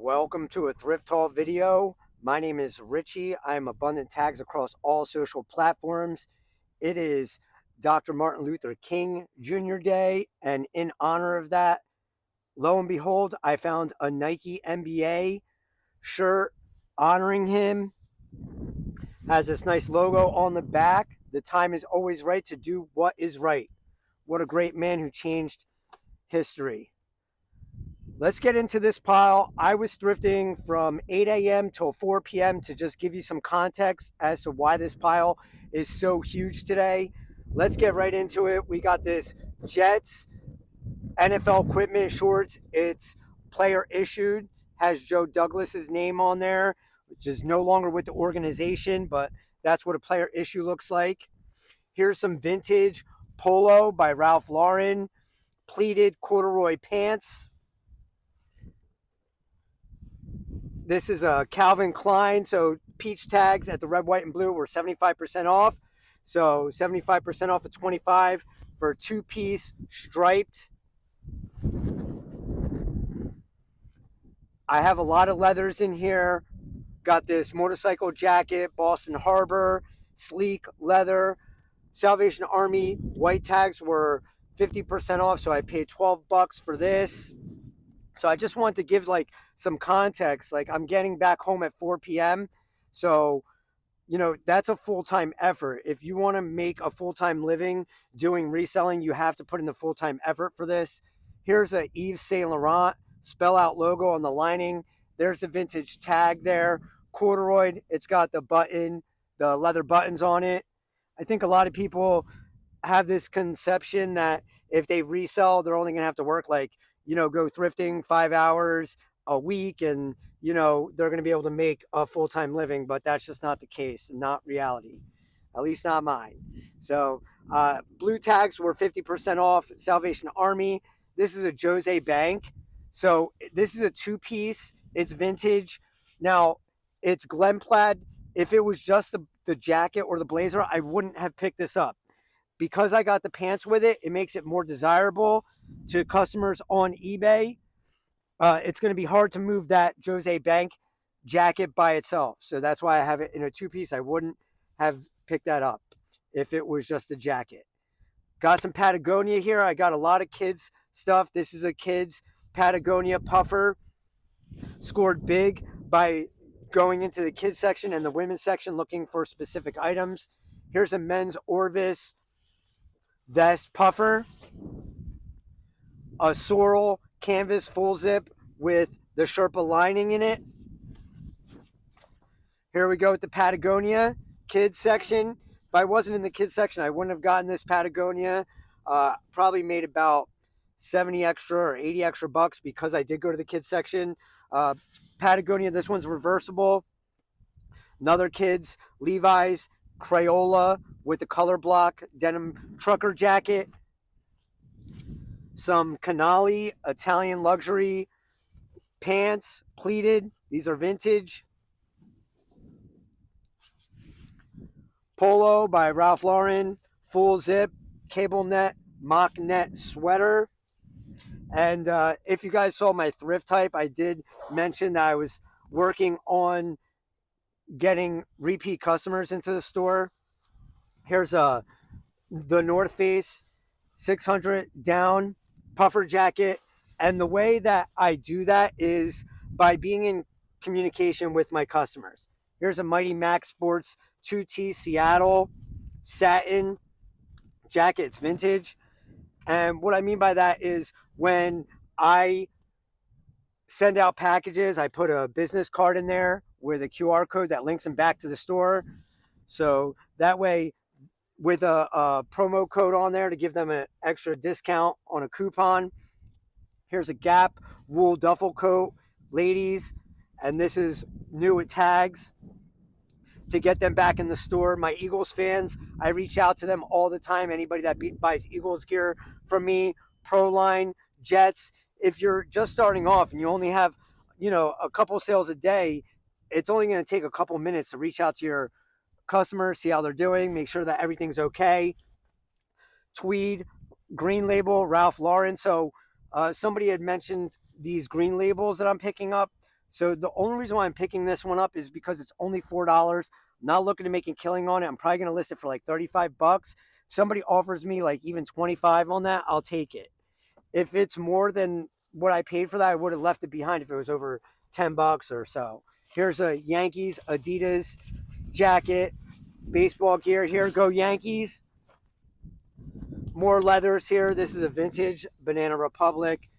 Welcome to a thrift haul video. My name is Richie. I am Abundant Tags across all social platforms. It is Dr. Martin Luther King Jr. Day, and in honor of that, lo and behold, I found a Nike NBA shirt honoring him. Has this nice logo on the back. The time is always right to do what is right. What a great man who changed history. Let's get into this pile. I was thrifting from 8 a.m. till 4 p.m. to just give you some context as to why this pile is so huge today. Let's get right into it. We got this Jets NFL equipment shorts. It's player issued, has Joe Douglas's name on there, which is no longer with the organization, but that's what a player issue looks like. Here's some vintage Polo by Ralph Lauren, pleated corduroy pants. This is a Calvin Klein, so peach tags at the red, white, and blue were 75% off. So 75% off of 25 for a two-piece striped. I have a lot of leathers in here. Got this motorcycle jacket, Boston Harbor, sleek leather. Salvation Army white tags were 50% off, so I paid $12 for this. So I just wanted to give like some context. Like, I'm getting back home at 4 p.m. So, that's a full-time effort. If you want to make a full-time living doing reselling, you have to put in the full-time effort for this. Here's a Yves Saint Laurent spell out logo on the lining. There's a vintage tag there. Corduroy. It's got the leather buttons on it. I think a lot of people have this conception that if they resell, they're only going to have to work go thrifting 5 hours a week and, they're going to be able to make a full-time living, but that's just not the case, not reality, at least not mine. So blue tags were 50% off. Salvation Army. This is a Jose Bank. So this is a two-piece. It's vintage. Now, it's Glen Plaid. If it was just the jacket or the blazer, I wouldn't have picked this up. Because I got the pants with it, it makes it more desirable to customers on eBay. It's going to be hard to move that Jose Bank jacket by itself. So that's why I have it in a two-piece. I wouldn't have picked that up if it was just a jacket. Got some Patagonia here. I got a lot of kids stuff. This is a kids Patagonia puffer. Scored big by going into the kids section and the women's section looking for specific items. Here's a men's Orvis vest puffer, a sorrel canvas full zip with the Sherpa lining in it. Here we go with the Patagonia kids section. If I wasn't in the kids section, I wouldn't have gotten this Patagonia. Probably made about 70 extra or 80 extra bucks because I did go to the kids section. Patagonia, this one's reversible. Another kids Levi's Crayola with the color block denim trucker jacket. Some Canali Italian luxury pants, pleated. These are vintage. Polo by Ralph Lauren, full zip, cable net, mock net sweater. And if you guys saw my thrift type, I did mention that I was working on getting repeat customers into the store. Here's the North Face 600 down puffer jacket. And the way that I do that is by being in communication with my customers. Here's a Mighty Max Sports 2T Seattle satin jacket. It's vintage. And what I mean by that is when I send out packages, I put a business card in there with a QR code that links them back to the store. So that way, with a promo code on there to give them an extra discount on a coupon. Here's a Gap wool duffel coat, ladies, and this is new with tags to get them back in the store. My Eagles fans, I reach out to them all the time. Anybody that buys Eagles gear from me, Proline, Jets. If you're just starting off and you only have, a couple sales a day, it's only going to take a couple minutes to reach out to your customers, see how they're doing, make sure that everything's okay. Tweed, green label, Ralph Lauren. So somebody had mentioned these green labels that I'm picking up. So the only reason why I'm picking this one up is because it's only $4. I'm not looking to make a killing on it. I'm probably going to list it for like 35 bucks. If somebody offers me like even 25 on that, I'll take it. If it's more than what I paid for that, I would have left it behind if it was over 10 bucks or so. Here's a Yankees Adidas jacket, baseball gear. Here, go Yankees. More leathers here. This is a vintage Banana Republic.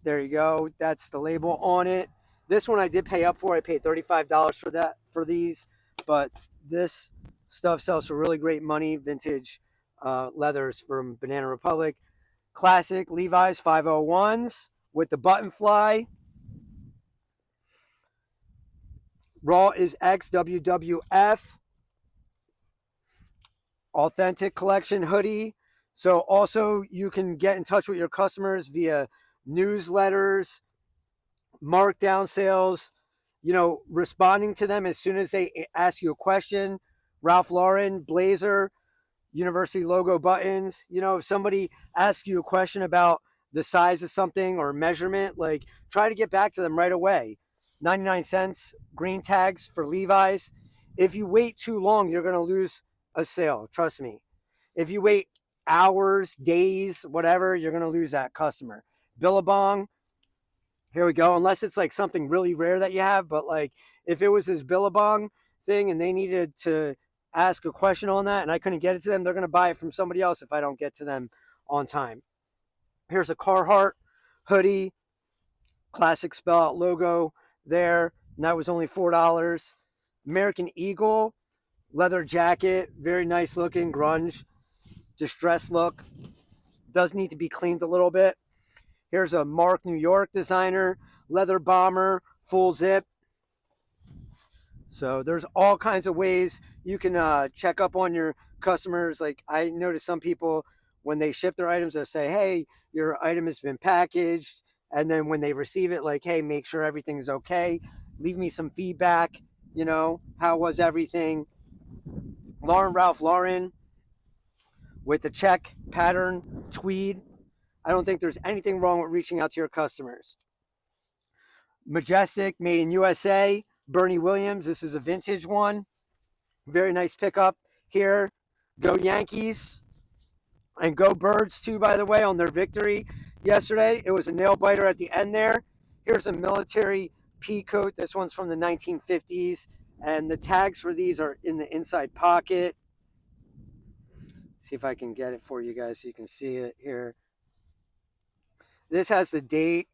There you go. That's the label on it. This one I did pay up for. I paid $35 for these, but this stuff sells for really great money. Vintage leathers from Banana Republic. Classic Levi's 501s with the button fly. Raw is X WWF. Authentic collection hoodie. So also you can get in touch with your customers via newsletters, markdown sales, responding to them as soon as they ask you a question. Ralph Lauren blazer, university logo buttons. If somebody asks you a question about the size of something or measurement, like try to get back to them right away. 99 cents green tags for Levi's. If you wait too long, you're going to lose a sale. Trust me. If you wait hours, days, whatever, you're going to lose that customer. Billabong, here we go. Unless it's like something really rare that you have, but like if it was this Billabong thing and they needed to ask a question on that and I couldn't get it to them, they're going to buy it from somebody else if I don't get to them on time. Here's a Carhartt hoodie, classic spell out logo there, and that was only $4. American Eagle leather jacket, very nice looking, grunge, distressed look. Does need to be cleaned a little bit. Here's a Mark New York designer leather bomber, full zip. So there's all kinds of ways you can check up on your customers. Like I notice some people when they ship their items, they'll say, "Hey, your item has been packaged," and then when they receive it, like, "Hey, make sure everything's okay. Leave me some feedback. How was everything?" Ralph Lauren with the check pattern tweed. I don't think there's anything wrong with reaching out to your customers. Majestic, made in USA. Bernie Williams. This is a vintage one. Very nice pickup here. Go Yankees. And go Birds, too, by the way, on their victory yesterday. It was a nail biter at the end there. Here's a military pea coat. This one's from the 1950s. And the tags for these are in the inside pocket. See if I can get it for you guys so you can see it here. This has the date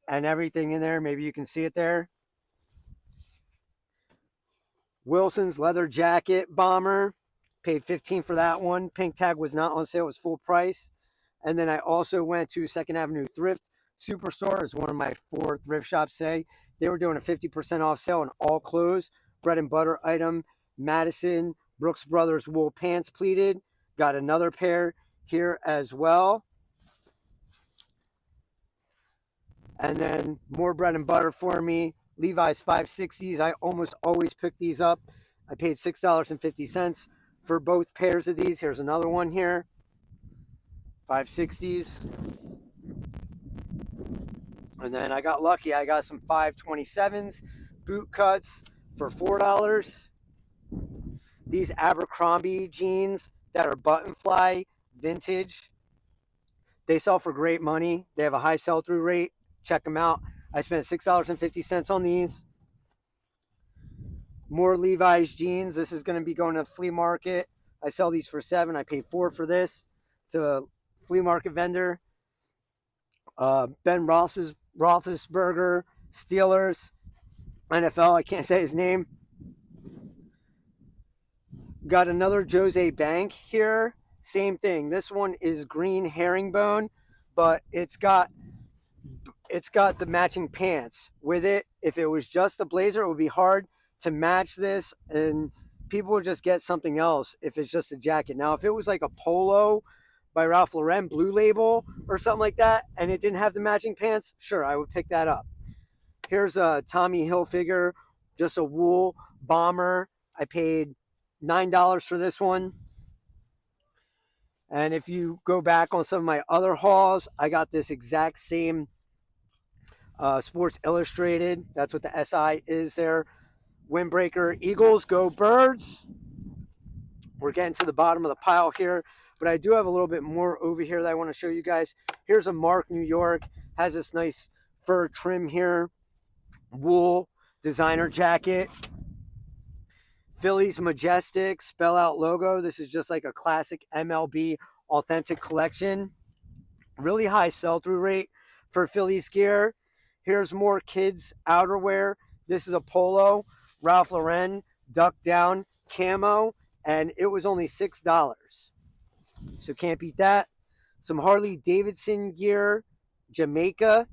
and everything in there. Maybe you can see it there. Wilson's leather jacket bomber. Paid $15 for that one. Pink tag was not on sale. It was full price. And then I also went to 2nd Avenue Thrift Superstore, as one of my 4 thrift shops say. They were doing a 50% off sale on all clothes. Bread and butter item. Madison Brooks Brothers wool pants pleated. Got another pair here as well. And then more bread and butter for me. Levi's 560s. I almost always pick these up. I paid $6.50 for both pairs of these. Here's another one here. 560s. And then I got lucky. I got some 527s boot cuts for $4. These Abercrombie jeans that are button fly vintage. They sell for great money. They have a high sell-through rate. Check them out. I spent $6.50 on these. More Levi's jeans. This is going to be going to the flea market. I sell these for $7. I paid $4 for this to a flea market vendor. Ben Roethlisberger, Steelers, NFL. I can't say his name. Got another Jose Bank here. Same thing. This one is green herringbone, but it's got the matching pants with it. If it was just a blazer, it would be hard to match this, and people would just get something else if it's just a jacket. Now, if it was like a Polo by Ralph Lauren, Blue Label or something like that, and it didn't have the matching pants, sure, I would pick that up. Here's a Tommy Hilfiger, just a wool bomber. I paid $9 for this one. And if you go back on some of my other hauls, I got this exact same Sports Illustrated. That's what the SI is there. Windbreaker. Eagles, go Birds. We're getting to the bottom of the pile here, but I do have a little bit more over here that I want to show you guys. Here's a Mark New York. Has this nice fur trim here. Wool designer jacket. Phillies Majestic spell out logo. This is just like a classic MLB authentic collection. Really high sell-through rate for Phillies gear. Here's more kids outerwear. This is a Polo, Ralph Lauren, duck down camo, and it was only $6. So can't beat that. Some Harley Davidson gear, Jamaica,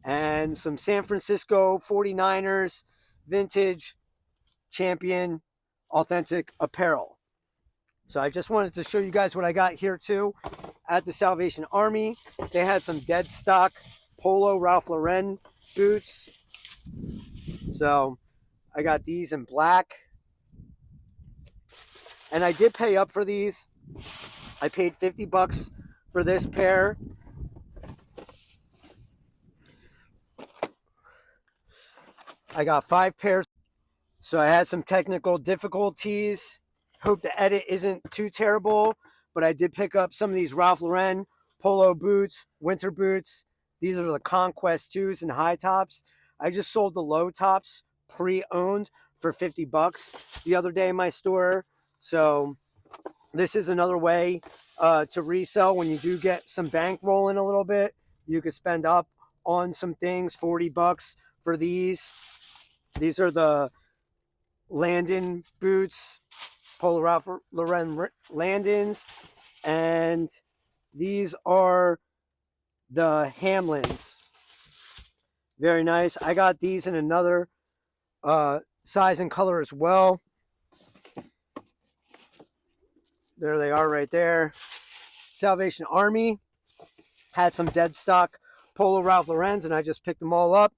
and some San Francisco 49ers vintage champion authentic apparel. So I just wanted to show you guys what I got here too at the Salvation Army. They had some dead stock Polo Ralph Lauren boots. So I got these in black. And I did pay up for these. I paid $50 for this pair. I got 5 pairs. So I had some technical difficulties. Hope the edit isn't too terrible, but I did pick up some of these Ralph Lauren Polo boots, winter boots. These are the Conquest 2s and high tops. I just sold the low tops pre-owned for $50 the other day in my store. So this is another way to resell when you do get some bank rolling a little bit. You could spend up on some things, $40 for these. These are the Landon boots, Polo Ralph Lauren Landons, and these are the Hamlins. Very nice. I got these in another size and color as well. There they are right there. Salvation Army had some dead stock Polo Ralph Lauren's, and I just picked them all up.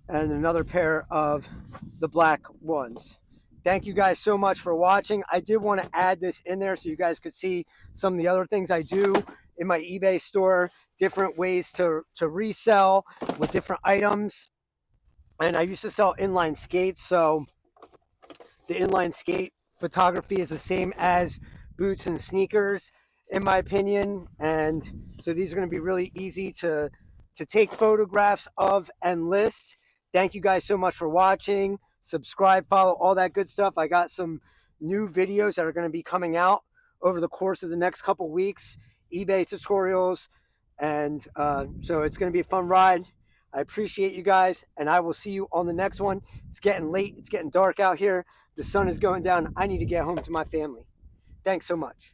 And another pair of the black ones. Thank you guys so much for watching. I did want to add this in there so you guys could see some of the other things I do in my eBay store, different ways to resell with different items. And I used to sell inline skates, so the inline skate photography is the same as boots and sneakers, in my opinion. And so these are going to be really easy to take photographs of and list. Thank you guys so much for watching. Subscribe, follow, all that good stuff. I got some new videos that are going to be coming out over the course of the next couple weeks. eBay tutorials. And so it's going to be a fun ride. I appreciate you guys, and I will see you on the next one. It's getting late. It's getting dark out here. The sun is going down. I need to get home to my family. Thanks so much.